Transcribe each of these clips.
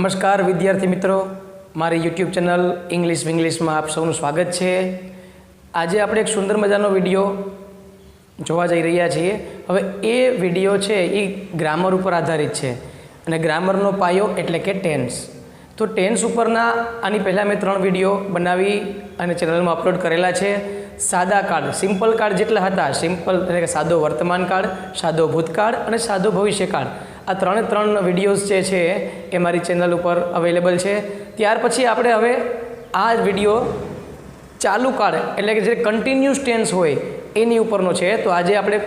નમસ્કાર વિદ્યાર્થી મિત્રો, મારી યુટ્યુબ ચેનલ ઇંગ્લિશ વિંગ્લિશમાં આપ સૌનું સ્વાગત છે। આજે આપણે એક સુંદર મજાનો વિડીયો જોવા જઈ રહ્યા છીએ। હવે એ વિડીયો છે એ ગ્રામર ઉપર આધારિત છે અને ગ્રામરનો પાયો એટલે કે ટેન્સ। તો ટેન્સ ઉપરના આની પહેલાં મેં 3 વિડીયો બનાવી અને ચેનલમાં અપલોડ કરેલા છે। સાદા કાળ, સિમ્પલ કાળ જેટલા હતા, સિમ્પલ એટલે કે સાદો વર્તમાન કાળ, સાદો ભૂતકાળ અને સાદો ભવિષ્યકાળ, આ 3 વિડીયોઝ જે છે એ મારી ચેનલ ઉપર અવેલેબલ છે। ત્યાર પછી આપણે હવે આ વિડીયો ચાલુ કાળ એટલે કે જે કન્ટિન્યુઅસ ટેન્સ હોય એની ઉપરનો છે। તો આજે આપણે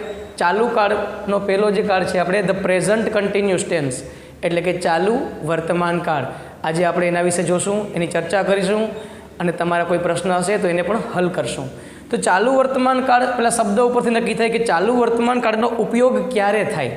ચાલુ કાળનો પહેલો જે કાળ છે આપણે ધ પ્રેઝન્ટ કન્ટિન્યુઅસ ટેન્સ એટલે કે ચાલુ વર્તમાન કાળ, આજે આપણે એના વિશે જોશું, એની ચર્ચા કરીશું અને તમારા કોઈ પ્રશ્ન હશે તો એને પણ હલ કરશું। તો ચાલુ વર્તમાન કાળ પેલા શબ્દ ઉપરથી નક્કી થાય કે ચાલુ વર્તમાન કાળનો ઉપયોગ ક્યારે થાય,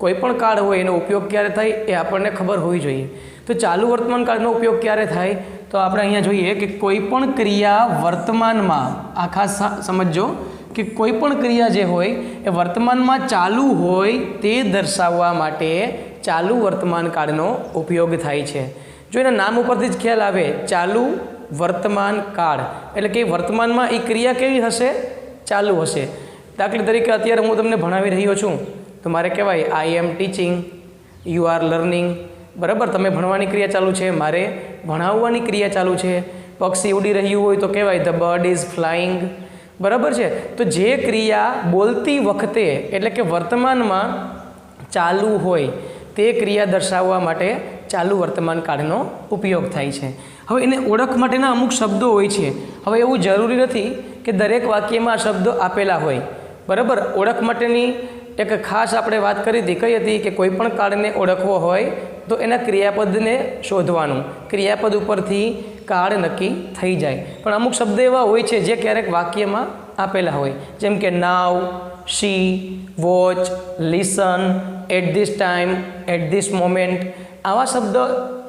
કોઈ પણ કાળ હોય એનો ઉપયોગ ક્યારે થાય એ આપણને ખબર હોવી જોઈએ। તો ચાલુ વર્તમાન કાળનો ઉપયોગ ક્યારે થાય તો આપણે અહીંયા જોઈએ કે કોઈ પણ ક્રિયા વર્તમાનમાં, આ ખાસ સમજજો કે કોઈ પણ ક્રિયા જે હોય એ વર્તમાનમાં ચાલુ હોય તે દર્શાવવા માટે ચાલુ વર્તમાન કાળનો ઉપયોગ થાય છે। જો એના નામ ઉપરથી જ ખ્યાલ આવે, ચાલુ વર્તમાન કાળ એટલે કે વર્તમાનમાં એ ક્રિયા કેવી હશે, ચાલુ હશે। દાખલા તરીકે અત્યારે હું તમને ભણાવી રહ્યો છું તો મારે કહેવાય આઈ એમ ટીચિંગ, યુ આર લર્નિંગ, બરાબર। તમે ભણવાની ક્રિયા ચાલુ છે, મારે ભણાવવાની ક્રિયા ચાલુ છે। પક્ષી ઉડી રહ્યું હોય તો કહેવાય ધ બર્ડ ઇઝ ફ્લાઇંગ, બરાબર છે। તો જે ક્રિયા બોલતી વખતે એટલે કે વર્તમાનમાં ચાલુ હોય તે ક્રિયા દર્શાવવા માટે ચાલુ વર્તમાન કાળનો ઉપયોગ થાય છે। હવે એને ઓળખ માટેના અમુક શબ્દો હોય છે। હવે એવું જરૂરી નથી કે દરેક વાક્યમાં આ શબ્દો આપેલા હોય, બરાબર। ઓળખ માટેની એક ખાસ આપણે વાત કરી હતી, કઈ હતી કે કોઈ પણ કાળને ઓળખવો હોય તો એના ક્રિયાપદને શોધવાનું, ક્રિયાપદ ઉપરથી કાળ નક્કી થઈ જાય। પણ અમુક શબ્દ એવા હોય છે જે ક્યારેક વાક્યમાં આપેલા હોય, જેમ કે now, she, watch, listen, at this time, at this moment, આવા શબ્દો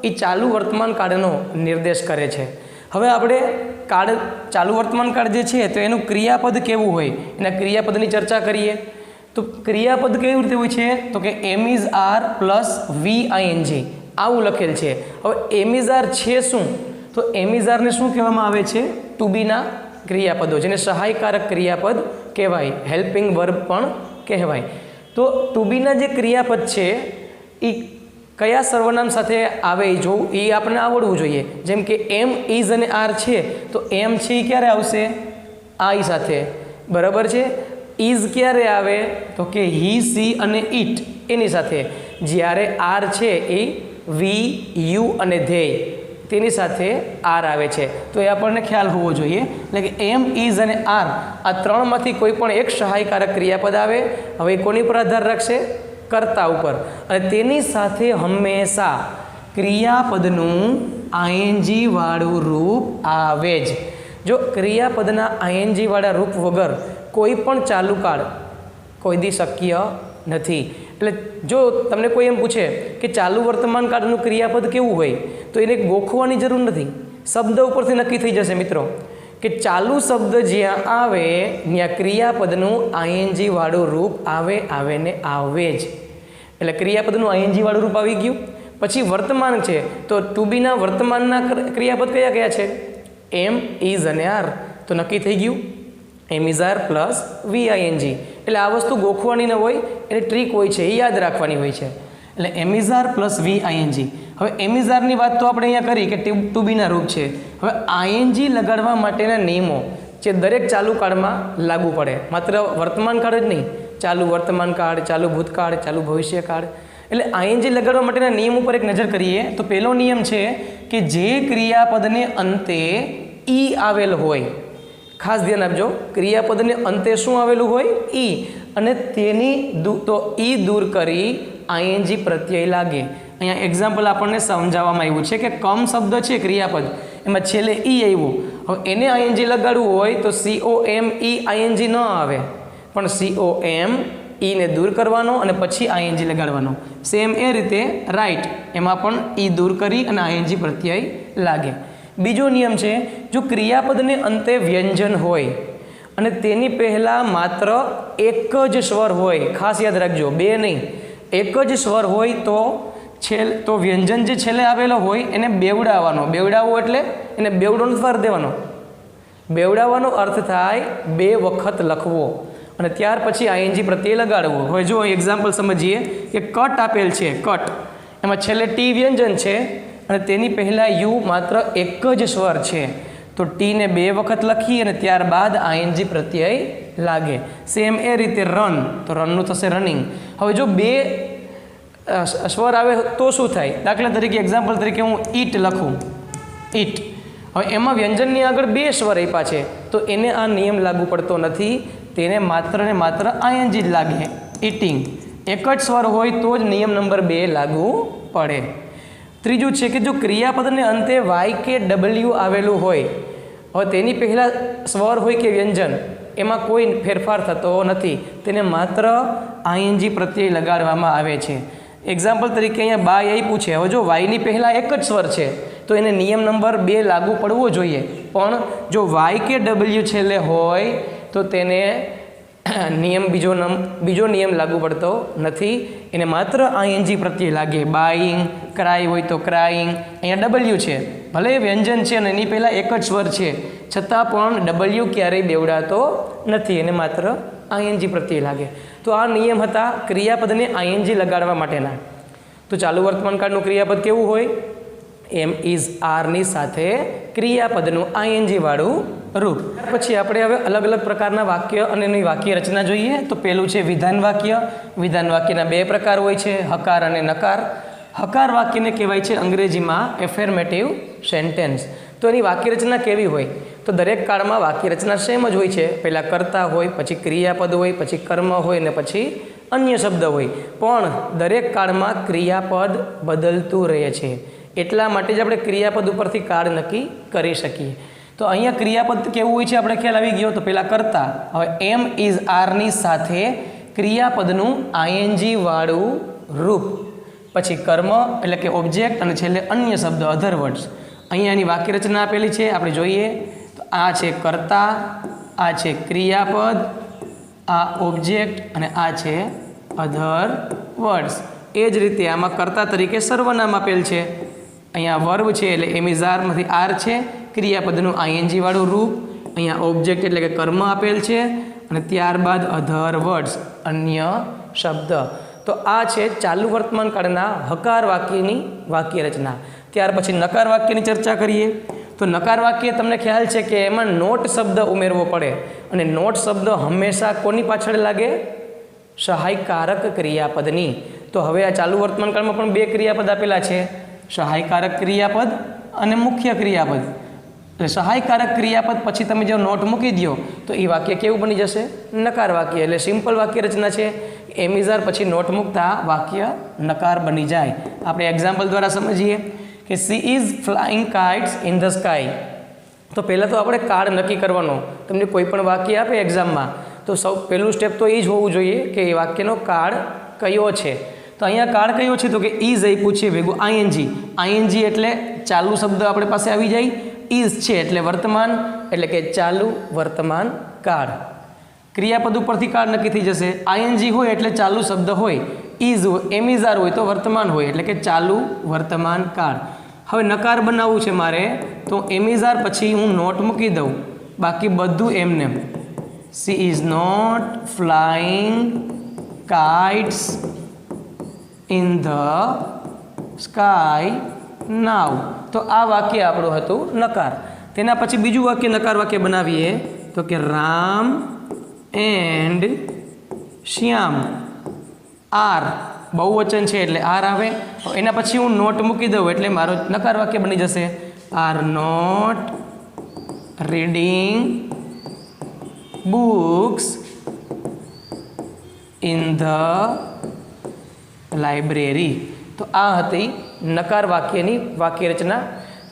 એ ચાલુ વર્તમાન કાળનો નિર્દેશ કરે છે। હવે આપણે કાળ, ચાલુ વર્તમાન કાળ જે છે તો એનું ક્રિયાપદ કેવું હોય એના ક્રિયાપદની ચર્ચા કરીએ। તો ક્રિયાપદ કેવી રીતે હોય છે તો કે am is are plus V ING આવું લખેલ છે। હવે એમ ઇઝ આર છે શું, તો એમ ઇઝ આરને શું કહેવામાં આવે છે, ટુ બીના ક્રિયાપદો, જેને સહાયકારક ક્રિયાપદ કહેવાય, હેલ્પિંગ વર્બ પણ કહેવાય। તો ટુ બીના જે ક્રિયાપદ છે એ કયા સર્વનામ સાથે આવે એ જોવું, એ આપણને આવડવું જોઈએ। જેમ કે એમ, ઇઝ અને આર છે તો એમ છે એ ક્યારે આવશે, આઈ સાથે, બરાબર છે। ઇઝ ક્યારે આવે તો કે હી, સી અને ઇટ એની સાથે। જ્યારે આર છે એ વી, યુ અને ધેય તેની સાથે આર આવે છે, તો એ આપણને ખ્યાલ હોવો જોઈએ। એટલે કે એમ, ઇઝ અને આર આ 3માંથી કોઈ પણ એક સહાયકારક ક્રિયાપદ આવે, હવે કોની પર આધાર રાખશે, કર્તા ઉપર, અને તેની સાથે હંમેશા ક્રિયાપદનું આઈએનજી વાળું રૂપ આવે જ। જો ક્રિયાપદના આઈએનજી વાળા રૂપ વગર કોઈ પણ ચાલુ કાળ કોઈ દી શક્ય નથી। એટલે જો તમને કોઈ એમ પૂછે કે ચાલુ વર્તમાન કાળનું ક્રિયાપદ કેવું હોય તો એને ગોખવાની જરૂર નથી, શબ્દ ઉપરથી નક્કી થઈ જશે મિત્રો કે ચાલુ શબ્દ જ્યાં આવે ત્યાં ક્રિયાપદનું આઈએનજી વાળું રૂપ આવે ને આવે જ। એટલે ક્રિયાપદનું આઈએનજી વાળું રૂપ આવી ગયું। પછી વર્તમાન છે તો ટુ બીના વર્તમાનના ક્રિયાપદ કયા કયા છે, એમ, ઇઝ અને આર, તો નક્કી થઈ ગયું am is are plus V ING. એટલે આ વસ્તુ ગોખવાની ન હોય, એની ટ્રીક હોય છે, એ યાદ રાખવાની હોય છે। એટલે am is are plus V ING. હવે એમ ઇઝ આરની વાત તો આપણે અહીંયા કરી કે ટુ બીના રૂપ છે। હવે આઈએનજી લગાડવા માટેના નિયમો જે દરેક ચાલુ કાળમાં લાગુ પડે, માત્ર વર્તમાન કાળ જ નહીં, ચાલુ વર્તમાન કાળ, ચાલુ ભૂતકાળ, ચાલુ ભવિષ્યકાળ। એટલે આઈએનજી લગાડવા માટેના નિયમ ઉપર એક નજર કરીએ તો પહેલો નિયમ છે કે જે ક્રિયાપદને અંતે ઈ આવેલ હોય, ખાસ ધ્યાન આપજો, ક્રિયાપદને અંતે શું આવેલું હોય, ઈ, અને તેની તો ઈ દૂર કરી આઈએનજી પ્રત્યય લાગે। અહીંયા એક્ઝામ્પલ આપણને સમજાવવામાં આવ્યું છે કે કમ શબ્દ છે ક્રિયાપદ, એમાં છેલ્લે ઈ આવ્યું, હવે એને આઈએનજી લગાડવું હોય તો COM ઈ આઈએનજી ન આવે, પણ COM ઈને દૂર કરવાનો અને પછી આઈએનજી લગાડવાનો। સેમ એ રીતે રાઈટ, એમાં પણ ઈ દૂર કરી અને આઈએનજી પ્રત્યય લાગે। બીજો નિયમ છે, જો ક્રિયાપદને અંતે વ્યંજન હોય અને તેની પહેલાં માત્ર એક જ સ્વર હોય, ખાસ યાદ રાખજો, બે નહીં, એક જ સ્વર હોય તો તો વ્યંજન જે છેલ્લે આવેલો હોય એને બેવડાવવાનો. બેવડાવવો એટલે એને બેવડો નથી વાર દેવાનો. બેવડાવવાનો અર્થ થાય 2 વખત લખવો અને ત્યાર પછી આઈએનજી પ્રત્યય લગાડવો. હવે જો એક્ઝામ્પલ સમજીએ કે કટ આપેલ છે, કટ એમાં છેલ્લે ટી વ્યંજન છે અને તેની પહેલાં યુ માત્ર એક જ સ્વર છે, તો ટીને 2 વખત લખી અને ત્યારબાદ આઈએનજી પ્રત્યય લાગે. સેમ એ રીતે રન, તો રનનું થશે રનિંગ. હવે જો 2 સ્વર આવે તો શું થાય? દાખલા તરીકે એક્ઝામ્પલ તરીકે હું ઈટ લખું, ઈટ. હવે એમાં વ્યંજનની આગળ 2 સ્વર આપ્યા છે, તો એને આ નિયમ લાગુ પડતો નથી. તેને માત્ર ને માત્ર આઈએનજી જ લાગે. ઈટિંગ એક જ સ્વર હોય તો જ નિયમ નંબર 2 લાગુ પડે. ત્રીજું છે કે જો ક્રિયાપદને અંતે વાય કે ડબલ્યુ આવેલું હોય, હવે તેની પહેલાં સ્વર હોય કે વ્યંજન એમાં કોઈ ફેરફાર થતો નથી, તેને માત્ર આઈએનજી પ્રત્યય લગાડવામાં આવે છે. એક્ઝામ્પલ તરીકે અહીંયા બાય આપ્યું છે. હવે જો વાયની પહેલાં એક જ સ્વર છે તો એને નિયમ નંબર 2 લાગુ પડવો જોઈએ, પણ જો વાય કે ડબલ્યુ છેલ્લે હોય તો તેને બીજો નિયમ લાગુ પડતો નથી. એને માત્ર આઈએનજી પ્રત્યય લાગે. બાઈંગ, ક્રાય હોય તો ક્રાઇંગ. અહીંયા ડબલ્યુ છે, ભલે વ્યંજન છે અને એની પહેલાં એક જ સ્વર છે, છતાં પણ ડબલ્યુ ક્યારેય બેવડાતો નથી, એને માત્ર આઈએનજી પ્રત્યય લાગે. તો આ નિયમ હતા ક્રિયાપદને આઈએનજી લગાડવા માટેના. તો ચાલુ વર્તમાનકાળનું ક્રિયાપદ કેવું હોય? એમ ઇઝ આરની સાથે ક્રિયાપદનું આઈએનજી વાળું રૂપ. પછી આપણે હવે અલગ અલગ પ્રકારના વાક્ય અને એની વાક્ય રચના જોઈએ. તો પહેલું છે વિધાન વાક્ય. વિધાન વાક્યના 2 પ્રકાર હોય છે, હકાર અને નકાર. હકાર વાક્યને કહેવાય છે અંગ્રેજીમાં એફર્મેટિવ સેન્ટેન્સ. તો એની વાક્ય રચના કેવી હોય? તો દરેક કાળમાં વાક્ય રચના સેમ જ હોય છે. પહેલાં કર્તા હોય, પછી ક્રિયાપદ હોય, પછી કર્મ હોય અને પછી અન્ય શબ્દ હોય. પણ દરેક કાળમાં ક્રિયાપદ બદલતું રહે છે. એટલા માટે જ આપણે ક્રિયાપદ ઉપરથી કાળ નક્કી કરી શકીએ. તો અહીંયા ક્રિયાપદ કેવું હોય છે આપણે ખ્યાલ આવી ગયો. તો પહેલાં કરતા. હવે એમ ઇઝ આરની સાથે ક્રિયાપદનું આઈએનજી વાળું રૂપ. પછી કર્મ એટલે કે ઓબ્જેક્ટ અને છેલ્લે અન્ય શબ્દ અધર વર્ડ્સ. અહીંયાની વાક્ય રચના આપેલી છે, આપણે જોઈએ. તો આ છે કર્તા, આ છે ક્રિયાપદ, આ ઓબ્જેક્ટ અને આ છે અધર વર્ડ્સ. એ જ રીતે આમાં કર્તા તરીકે સર્વનામ આપેલ છે. અહીંયા વર્બ છે એટલે એમિઝારમાંથી આર છે, ક્રિયાપદનું આઈએનજી વાળું રૂપ. અહીંયા ઓબ્જેક્ટ એટલે કે કર્મ આપેલ છે અને ત્યારબાદ અધર વર્ડ્સ અન્ય શબ્દ. તો આ છે ચાલુ વર્તમાન કાળના હકાર વાક્યની વાક્ય રચના. ત્યાર પછી નકાર વાક્યની ચર્ચા કરીએ. તો નકાર વાક્ય તમને ખ્યાલ છે કે એમાં નોટ શબ્દ ઉમેરવો પડે અને નોટ શબ્દ હંમેશા કોની પાછળ લાગે? સહાયકારક ક્રિયાપદની. તો હવે આ ચાલુ વર્તમાન કાળમાં પણ 2 ક્રિયાપદ આપેલા છે, સહાયકારક ક્રિયાપદ અને મુખ્ય ક્રિયાપદ. એટલે સહાયકારક ક્રિયાપદ પછી તમે જો નોટ મૂકી દો તો એ વાક્ય કેવું બની જશે? નકાર વાક્ય. એટલે સિમ્પલ વાક્ય રચના છે. એમિઝાર પછી નોટ મૂકતા વાક્ય નકાર બની જાય. આપણે એક્ઝામ્પલ દ્વારા સમજીએ કે she is flying kites in the sky. તો પહેલાં તો આપણે કાળ નક્કી કરવાનો. તમને કોઈ પણ વાક્ય આપે એક્ઝામમાં તો પહેલું સ્ટેપ તો એ જ હોવું જોઈએ કે એ વાક્યનો કાળ કયો છે. તો અહીંયા કાળ કયો છે? તો કે ઇઝ આપ્યું છે ભેગું આઈએનજી. આઈએનજી એટલે ચાલુ શબ્દ આપણે પાસે આવી જાય. ઇઝ છે એટલે વર્તમાન, એટલે કે ચાલુ વર્તમાન કાળ. ક્રિયાપદ ઉપરથી કાળ નક્કી થઈ જશે. આઈએનજી હોય એટલે ચાલુ શબ્દ હોય, ઇઝ એમિઝાર હોય તો વર્તમાન હોય એટલે કે ચાલુ વર્તમાન કાળ. હવે નકાર બનાવવું છે મારે તો એમિઝાર પછી હું નોટ મૂકી દઉં, બાકી બધું એમને. She is not flying kites in the sky now. તો આ વાક્ય આપણું હતું નકાર. તેના પછી બીજું વાક્ય નકાર વાક્ય બનાવીએ તો કે રામ એન્ડ શ્યામ. આર બહુવચન છે એટલે આર આવે. એના પછી હું નોટ મૂકી દઉં એટલે મારો નકાર વાક્ય બની જશે are not reading books in the library. તો આ હતી નકાર વાક્યની વાક્ય રચના.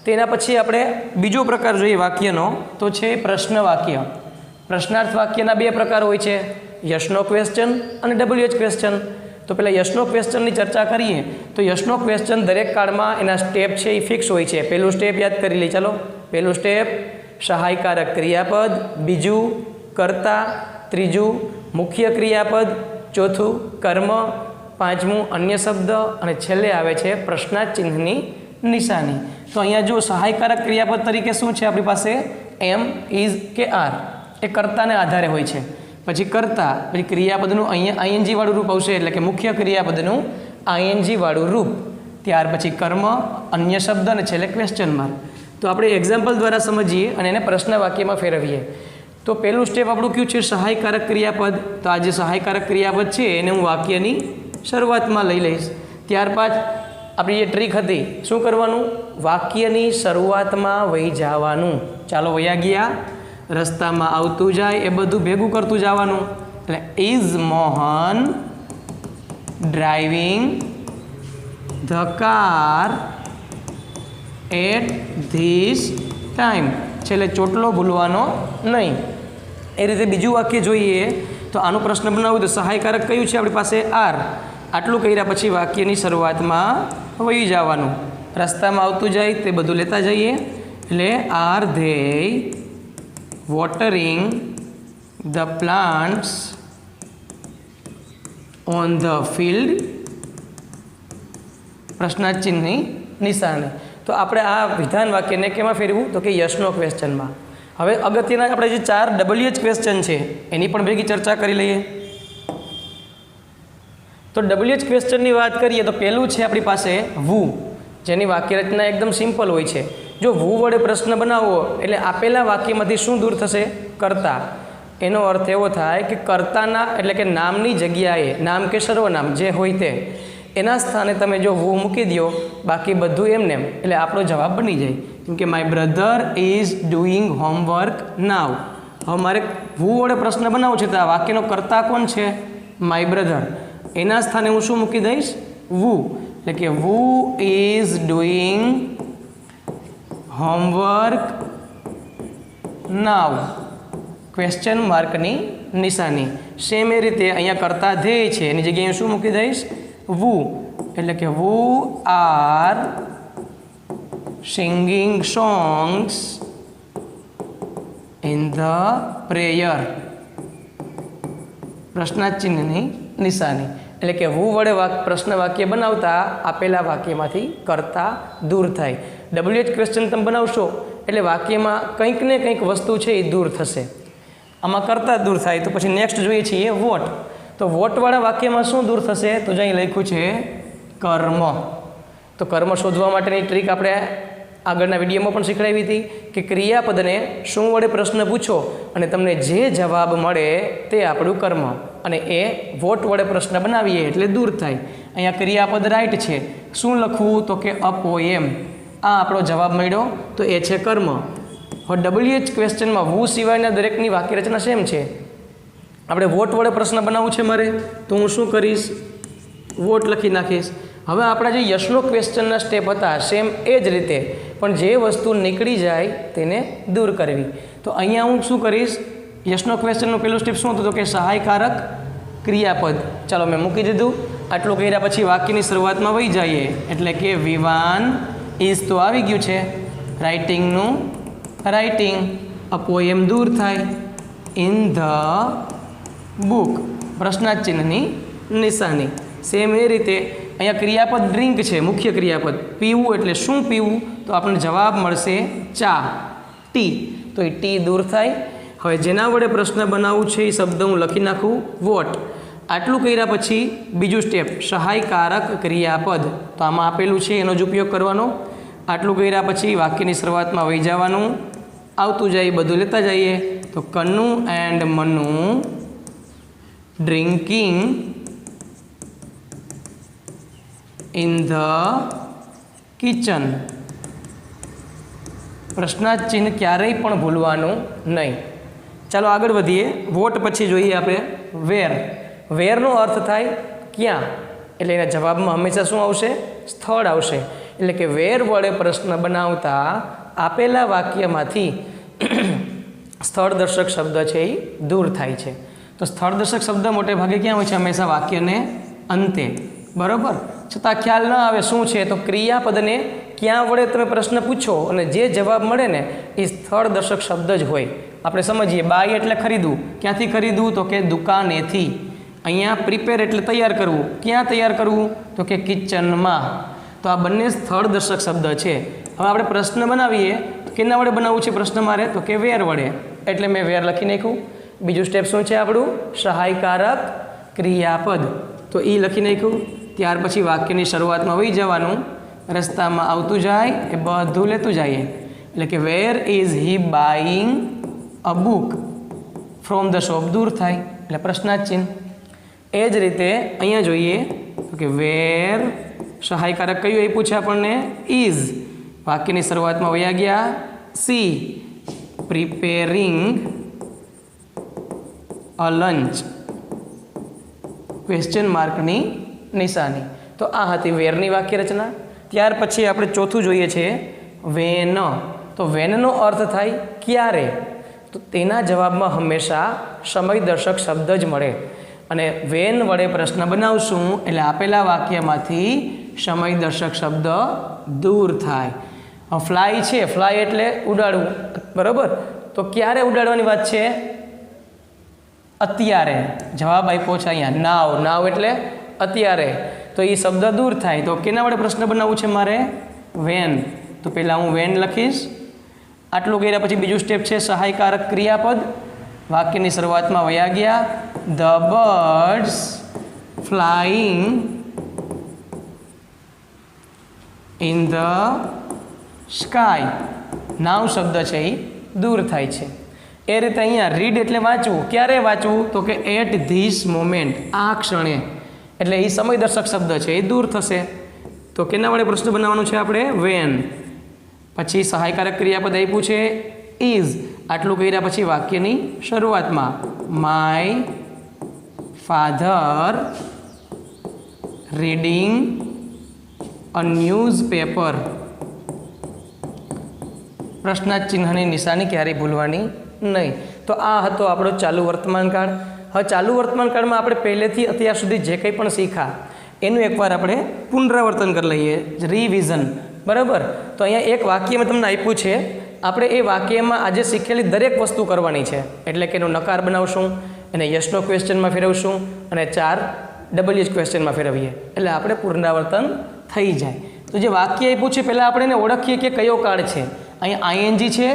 તેના પછી આપણે બીજો પ્રકાર જોઈએ વાક્યનો તો છે પ્રશ્ન વાક્ય. પ્રશ્નાર્થ વાક્યના 2 પ્રકાર હોય છે, યસનો ક્વેશ્ચન અને WH ક્વેશ્ચન. તો પહેલાં યસનો ક્વેશ્ચનની ચર્ચા કરીએ તો યસનો ક્વેશ્ચન દરેક કાળમાં એના સ્ટેપ છે એ ફિક્સ હોય છે. પહેલું સ્ટેપ યાદ કરી લઈએ. ચાલો, પહેલું સ્ટેપ સહાયકારક ક્રિયાપદ, બીજું કર્તા, ત્રીજું મુખ્ય ક્રિયાપદ, ચોથું કર્મ, પાંચમું અન્ય શબ્દ અને છેલ્લે આવે છે પ્રશ્નાર્થ ચિહ્નની નિશાની. તો અહીંયા જો સહાયકારક ક્રિયાપદ તરીકે શું છે આપણી પાસે? એમ, ઇઝ કે આર. એ કર્તાને આધારે હોય છે. પછી કર્તા, પછી ક્રિયાપદનું અહીંયા આઈએનજી વાળું રૂપ આવશે, એટલે કે મુખ્ય ક્રિયાપદનું આઈએનજી વાળું રૂપ. ત્યાર પછી કર્મ, અન્ય શબ્દ અને છેલ્લે ક્વેશ્ચન માર્ક. તો આપણે એક્ઝામ્પલ દ્વારા સમજીએ અને એને પ્રશ્ન વાક્યમાં ફેરવીએ. તો પહેલું સ્ટેપ આપણું કયું છે? સહાયકારક ક્રિયાપદ. તો આ જે સહાયકારક ક્રિયાપદ છે એને હું વાક્યની શરૂઆતમાં લઈ લઈશ. ત્યારબાદ આપણી જે ટ્રીક હતી, શું કરવાનું? વાક્યની શરૂઆતમાં વહી જવાનું. ચાલો વયા ગયા, રસ્તામાં આવતું જાય એ બધું ભેગું કરતું જવાનું. એટલે is Mohan driving the car at this time. છેલ્લે ચોટલો ભૂલવાનો નહીં. એ રીતે બીજું વાક્ય જોઈએ તો આનો પ્રશ્ન બનાવવું તો સહાયકારક કયું છે આપણી પાસે? આર. આટલું કર્યા પછી વાક્યની શરૂઆતમાં વહી જવાનું. રસ્તામાં આવતું જાય તે બધું લેતા જઈએ. એટલે R they watering the plants on the field? પ્રશ્નાર્થ ચિહ્નની નિશાની. તો આપણે આ વિધાન વાક્યને કેમાં ફેરવું? તો કે યસનો ક્વેશ્ચનમાં. હવે અગત્યના આપણે જે 4 WH ક્વેશ્ચન છે એની પણ ભેગી ચર્ચા કરી લઈએ. તો WH ક્વેશ્ચનની વાત કરીએ તો પહેલું છે આપણી પાસે વુ, જેની વાક્ય રચના એકદમ સિમ્પલ હોય છે. જો વુ વડે પ્રશ્ન બનાવવો એટલે આપેલા વાક્યમાંથી શું દૂર થશે? કર્તા. એનો અર્થ એવો થાય કે કર્તાના એટલે કે નામની જગ્યાએ નામ કે સર્વનામ જે હોય તે એના સ્થાને તમે જો વુ મૂકી દો, બાકી બધું એમને એટલે આપણો જવાબ બની જાય. કેમ કે my brother is doing homework now. હવે મારે વુ વડે પ્રશ્ન બનાવવો છે તો આ વાક્યનો કર્તા કોણ છે? My brother. એના સ્થાને હું શું મૂકી દઈશ? વુ. એટલે કે who is doing homework now, question માર્કની નિશાની. સેમ એ રીતે અહીંયા કર્તા ધ્યેય છે એની જગ્યાએ શું મૂકી દઈશ? વુ. એટલે કે who are singing songs in the prayer. પ્રશ્નાર્થ ચિહ્નની નિશાની. એટલે કે વુ વડે પ્રશ્ન વાક્ય બનાવતા આપેલા વાક્યમાંથી કર્તા દૂર થાય. WH ક્વેશ્ચન તમે બનાવશો એટલે વાક્યમાં કંઈક ને કંઈક વસ્તુ છે એ દૂર થશે. આમાં કર્તા દૂર થાય. તો પછી નેક્સ્ટ જોઈએ છીએ વોટ. તો વોટવાળા વાક્યમાં શું દૂર થશે? તો જ અહીં લખ્યું છે કર્મ. તો કર્મ શોધવા માટેની ટ્રીક આપણે આગળના વિડીયોમાં પણ શીખવાડી હતી કે ક્રિયાપદને શું વડે પ્રશ્ન પૂછો અને તમને જે જવાબ મળે તે આપણું કર્મ, અને એ વોટ વડે પ્રશ્ન બનાવીએ એટલે દૂર થાય. અહીંયા ક્રિયાપદ રાઈટ છે. શું લખવું? તો કે અ પોએમ. આ આપણો જવાબ મળ્યો તો એ છે કર્મ. હવે WH ક્વેશ્ચનમાં વુ સિવાયના દરેકની વાક્ય રચના સેમ છે. આપણે વોટ વડે પ્રશ્ન બનાવવું છે મારે, તો હું શું કરીશ? વોટ લખી નાખીશ. હવે આપણા જે યશનો ક્વેશ્ચનના સ્ટેપ હતા સેમ એ જ રીતે, પણ જે વસ્તુ નીકળી જાય તેને દૂર કરવી. તો અહીંયા હું શું કરીશ? યશનો ક્વેશ્ચનનું પહેલું સ્ટેપ શું હતું? તો કે સહાયકારક ક્રિયાપદ. ચાલો મેં મૂકી દીધું. આટલું કર્યા પછી વાક્યની શરૂઆતમાં વહી જઈએ. એટલે કે વિવાન ઇઝ તો આવી ગયું છે, રાઇટિંગનું રાઇટિંગ, અ પોએમ દૂર થાય, ઇન ધ બુક, પ્રશ્નાર્થ ચિહ્નની નિશાની. સેમ એ રીતે અહીંયા ક્રિયાપદ ડ્રિંક છે, મુખ્ય ક્રિયાપદ. પીવું એટલે શું પીવું? તો આપણને જવાબ મળશે ચા, ટી. તો એ ટી દૂર થાય. હવે જેના વડે પ્રશ્ન બનાવવું છે એ શબ્દ હું લખી નાખું વોટ. આટલું કર્યા પછી બીજું સ્ટેપ સહાયકારક ક્રિયાપદ. તો આમાં આપેલું છે એનો જ ઉપયોગ કરવાનો. આટલું કર્યા પછી વાક્યની શરૂઆતમાં વહી જવાનું, આવતું જાય બધું લેતા જઈએ. તો Kannu and Manu drinking in the kitchen. પ્રશ્નાર્થ ચિહ્ન ક્યારેય પણ ભૂલવાનું નહીં. ચાલો આગળ વધીએ. વોટ પછી જોઈએ આપણે વેર. વેરનો અર્થ થાય ક્યાં, એટલે એના જવાબમાં હંમેશા શું આવશે? સ્થળ આવશે. એટલે કે વેર વડે પ્રશ્ન બનાવતા આપેલા વાક્યમાંથી સ્થળદર્શક શબ્દ છે એ દૂર થાય છે. તો સ્થળદર્શક શબ્દ મોટે ભાગે ક્યાં હોય છે? હંમેશા વાક્યને અંતે. બરાબર. છતાં ખ્યાલ ન આવે શું છે, તો ક્રિયાપદને ક્યાં વડે તમે પ્રશ્ન પૂછો અને જે જવાબ મળે ને એ સ્થળદર્શક શબ્દ જ હોય. આપણે સમજીએ. બાય એટલે ખરીદવું. ક્યાંથી ખરીદવું? તો કે દુકાનેથી. અહીંયા પ્રિપેર એટલે તૈયાર કરવું. ક્યાં તૈયાર કરવું? તો કે કિચનમાં. તો આ બંને સ્થળ દર્શક શબ્દ છે. હવે આપણે પ્રશ્ન બનાવીએ તો કેના વડે બનાવવું છે પ્રશ્ન મારે? તો કે વેર વડે. એટલે મેં વેર લખી નાખ્યું. બીજું સ્ટેપ શું છે આપણું? સહાયકારક ક્રિયાપદ. તો એ લખી નાખ્યું. ત્યાર પછી વાક્યની શરૂઆતમાં વહી જવાનું. રસ્તામાં આવતું જાય એ બધું લેતું જાય. એટલે કે where is he buying a book from the shop દૂર થાય એટલે પ્રશ્નાર્થ ચિહ્ન. એ જ રીતે અહીંયા જોઈએ તો કે વેર સહાયકારક કયું આપ્યું છે આપણને? ઇઝ. વાક્યની શરૂઆતમાં વયા ગયા સી પ્રિપેરિંગ અ લંચ ક્વેશ્ચન માર્કની નિશાની. તો આ હતી વેરની વાક્ય રચના. ત્યાર પછી આપણે ચોથું જોઈએ છે વેન. તો વેનનો અર્થ થાય ક્યારે. તો તેના જવાબમાં હંમેશા સમયદર્શક શબ્દ જ મળે અને વેન વડે પ્રશ્ન બનાવશું એટલે આપેલા વાક્યમાંથી સમયદર્શક શબ્દ દૂર થાય. ફ્લાય છે, ફ્લાય એટલે ઉડાડવું, બરાબર. તો ક્યારે ઉડાડવાની વાત છે? અત્યારે. જવાબ આપ્યો છે અહીંયા નાવ. નાવ એટલે અત્યારે. તો એ શબ્દ દૂર થાય. તો કેના વડે પ્રશ્ન બનાવવું છે મારે? વેન. તો પહેલાં હું વેન લખીશ. આટલું કર્યા પછી બીજું સ્ટેપ છે સહાયકારક ક્રિયાપદ. વાક્યની શરૂઆતમાં વયા ગયા the birds flying in the sky. Now શબ્દ છે એ દૂર થાય છે. એ રીતે અહીંયા રીડ એટલે વાંચવું. ક્યારે વાંચવું? તો કે એટ ધીસ મોમેન્ટ, આ ક્ષણે. એટલે એ સમયદર્શક શબ્દ છે એ દૂર થશે. તો કેના વડે પ્રશ્ન બનાવવાનું છે આપણે? વેન. પછી સહાયકારક ક્રિયાપદ આપ્યું છે ઇઝ. આટલું કર્યા પછી વાક્યની શરૂઆતમાં my father reading a newspaper. પ્રશ્નાર્થ ચિહ્નની નિશાની ક્યારેય ભૂલવાની નહીં. તો આ હતો આપણો ચાલુ વર્તમાન કાળ. હવે ચાલુ વર્તમાન કાળમાં આપણે પહેલેથી અત્યાર સુધી જે કંઈ પણ શીખ્યા એનું એકવાર આપણે પુનરાવર્તન કરી લઈએ, રિવિઝન, બરાબર. તો અહીંયા એક વાક્ય મેં તમને આપ્યું છે. આપણે એ વાક્યમાં આજે શીખેલી દરેક વસ્તુ કરવાની છે. એટલે કે એનો નકાર બનાવશું, એને યસનો ક્વેશ્ચનમાં ફેરવશું અને 4 WH ક્વેશ્ચનમાં ફેરવીએ એટલે આપણે પુનરાવર્તન થઈ જાય. તો જે વાક્ય આપ્યું છે પહેલાં આપણે એને ઓળખીએ કે કયો કાળ છે. અહીંયા આઈએનજી છે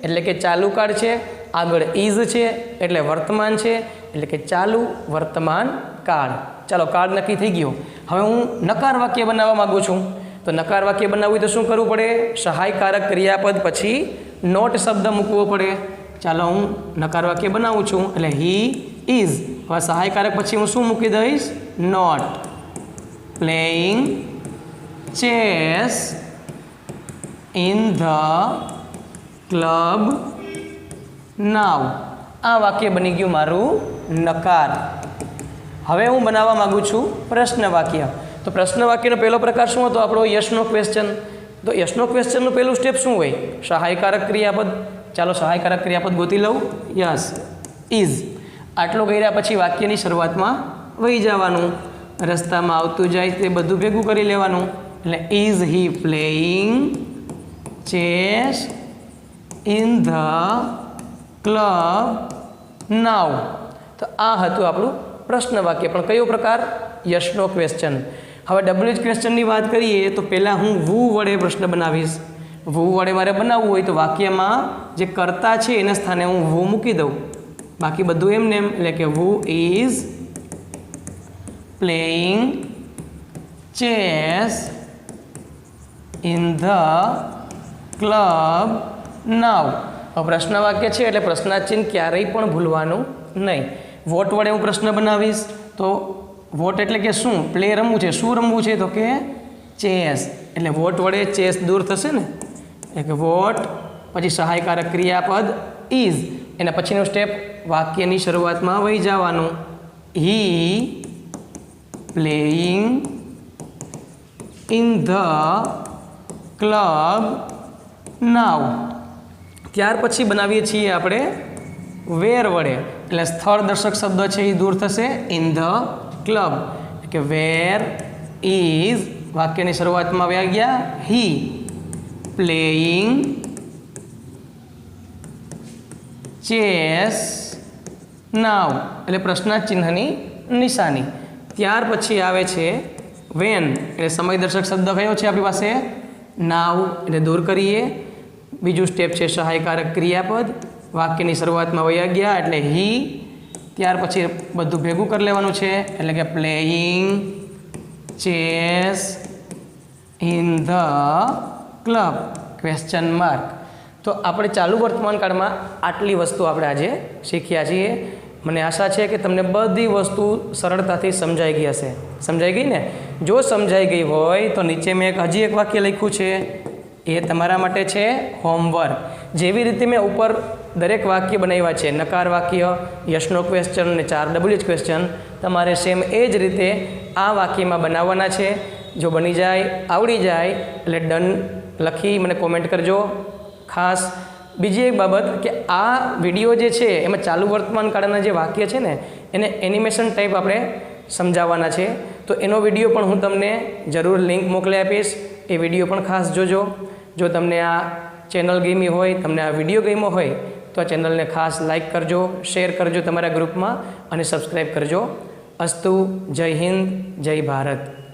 એટલે કે ચાલુ કાળ છે. આગળ ઇઝ છે એટલે વર્તમાન છે, એટલે કે ચાલુ વર્તમાન કાળ. ચાલો, કાળ નક્કી થઈ ગયો. હવે હું નકાર વાક્ય બનાવવા માગું છું. તો નકાર વાક્ય બનાવવું તો શું કરવું પડે? સહાયકારક ક્રિયાપદ પછી નોટ શબ્દ મૂકવો પડે. ચાલો, હું નકાર વાક્ય બનાવું છું એટલે હી ઇઝ. હવે સહાયકારક પછી હું શું મૂકી દઈશ? Not playing chess in the club now. આ વાક્ય બની ગયું મારું નકાર. હવે હું બનાવવા માગું છું પ્રશ્ન વાક્ય. તો પ્રશ્ન વાક્યનો પહેલો પ્રકાર શું હતો આપણો? યસનો ક્વેશ્ચન. તો યસનો ક્વેશ્ચનનું પહેલું સ્ટેપ શું હોય? સહાયકારક ક્રિયાપદ. ચાલો, સહાયકારક ક્રિયાપદ ગોતી લઉં. Yes is. આટલું કર્યા પછી વાક્યની શરૂઆતમાં વહી જવાનું. રસ્તામાં આવતું જાય તે બધું ભેગું કરી લેવાનું. એટલે is he playing chess in the club now. તો આ હતું આપણું પ્રશ્ન વાક્ય. પણ કયો પ્રકાર? યસનો ક્વેશ્ચન. હવે WH ક્વેશ્ચનની વાત કરીએ તો પહેલાં હું વુ વડે પ્રશ્ન બનાવીશ. વુ વડે મારે બનાવવું હોય તો વાક્યમાં જે કર્તા છે એના સ્થાને હું વુ મૂકી દઉં. બાકી બધું એમને એમ. એટલે કે who is playing chess in the club now. હવે પ્રશ્ન વાક્ય છે એટલે પ્રશ્નાર્થ ચિહ્ન ક્યારેય પણ ભૂલવાનું નહીં. વોટ વડે હું પ્રશ્ન બનાવીશ તો વોટ એટલે કે શું? પ્લે રમવું છે. શું રમવું છે? તો કે ચેસ. એટલે વોટ વડે ચેસ દૂર થશે ને. એટલે કે વોટ પછી સહાયકારક ક્રિયાપદ ઇઝ. એના પછીનો સ્ટેપ વાક્યની શરૂઆતમાં વહી જવાનું. હી પ્લેઇંગ ઇન ધ ક્લબ નાવ. ત્યાર પછી બનાવીએ છીએ આપણે વેર વડે. એટલે સ્થળ દર્શક શબ્દ છે એ દૂર થશે. ઇન ધ ક્લબ કે વેર ઇઝ. વાક્યની શરૂઆતમાં આવ્યા ગયા હી પ્લેઇંગ ચેસ નાવ. એટલે પ્રશ્નાર્થ ચિહ્નની નિશાની. ત્યાર પછી આવે છે વેન, એટલે સમયદર્શક શબ્દ કયો છે આપણી પાસે? નાવ, એટલે દૂર કરીએ. બીજું સ્ટેપ છે સહાયકારક ક્રિયાપદ, વાક્યની શરૂઆતમાં વયા ગયા એટલે હી. ત્યાર પછી બધું ભેગું કરી લેવાનું છે, એટલે કે playing chess in the club question mark. તો આપણે ચાલુ વર્તમાન કાળમાં આટલી વસ્તુ આપણે આજે શીખ્યા છીએ. મને આશા છે કે તમને બધી વસ્તુ સરળતાથી સમજાઈ ગઈ હશે. સમજાઈ ગઈ ને? જો સમજાઈ ગઈ હોય તો નીચે મેં હજી એક વાક્ય લખ્યું છે, એ તમારા માટે છે હોમવર્ક. જેવી રીતે મેં ઉપર દરેક વાક્ય બનાવ્યા છે, નકાર વાક્ય, યશનો ક્વેશ્ચન અને 4 WH ક્વેશ્ચન, તમારે સેમ એ જ રીતે આ વાક્યમાં બનાવવાના છે. જો બની જાય, આવડી જાય એટલે ડન લખી મને કોમેન્ટ કરજો. ખાસ બીજી એક બાબત કે આ વિડીયો જે છે એમાં ચાલુ વર્તમાન કાળના જે વાક્ય છે ને એને એનિમેશન ટાઈપ આપણે સમજાવવાના છે. તો એનો વિડીયો પણ હું તમને જરૂર લિંક મોકલી આપીશ. એ વિડીયો પણ ખાસ જોજો. જો તમને આ ચેનલ ગમી હોય, તમને આ વિડીયો ગમ્યો હોય તો આ ચેનલને ખાસ લાઈક કરજો, શેર કરજો તમારા ગ્રુપમાં અને સબસ્ક્રાઈબ કરજો. અસ્તુ. જય હિન્દ, જય ભારત.